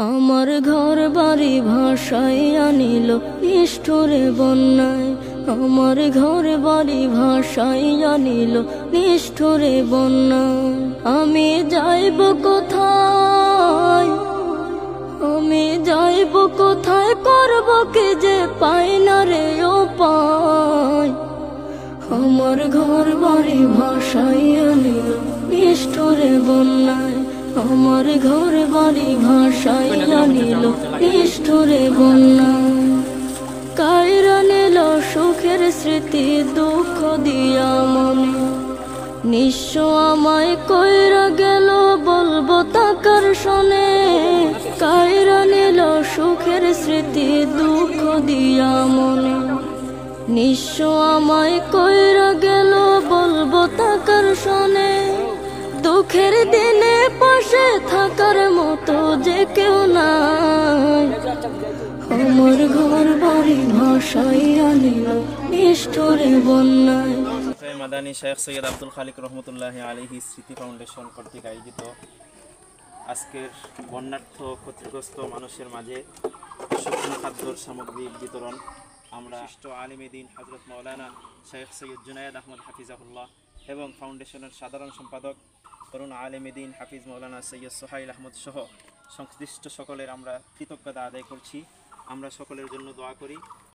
আমার ঘর বাড়ি ভাসাইয়া নিল নিষ্ঠুরে বন্যায়। আমার ঘর বাড়ি ভাসাইয়া নিল নিষ্ঠুরে বন্যায়। আমি যাইব কোথায়, আমি যাইব কোথায়, করব কি যে পাই না রে উপায়। আমার ঘর বাড়ি ভাসাইয়া নিল নিষ্ঠুরে বন্যায়। আমার ঘর বাড়ি ভাসাইয়া নিল নিষ্ঠুরে বন্যায়। কাইরা নিল সুখের স্মৃতি দুঃখ দিয়া মনে। নিঃস্ব আমায় কইরা গেল বলবো তাকার শোনে। কাইরা নিল সুখের স্মৃতি দুঃখ দিয়া মনে। নিঃস্ব আমায় কইরা গেল বলবো তাকার শোনে। দুঃখের দিনে পাশে থাকার মতো যে কেউ নাই। আমার ঘর বাড়ি ভাসাইয়া নিল নিষ্ঠুরে বন্যায়। মাদানী শেখ সৈয়দ আব্দুল খালিক রহমতুল্লাহি আলাইহি স্মৃতি ফাউন্ডেশন কর্তৃক আয়োজিত আজকের বন্যার্থ ক্ষতিগ্রস্ত মানুষের মাঝে শুকনো খাদ্যর সামগ্রিক বিতরণ আমরা আলিমে দ্বীন হযরত মাওলানা শেখ সৈয়দ জুনায়েদ আহমদ হাফিজাহুল্লাহ এবং ফাউন্ডেশনের সাধারণ সম্পাদক তরুণ আলিমে দ্বীন হাফিজ মাওলানা সৈয়দ সোহাইল আহমদ সহ সংশ্লিষ্ট সকলের আমরা কৃতজ্ঞতা আদায় করছি। আমরা সকলের জন্য দোয়া করি।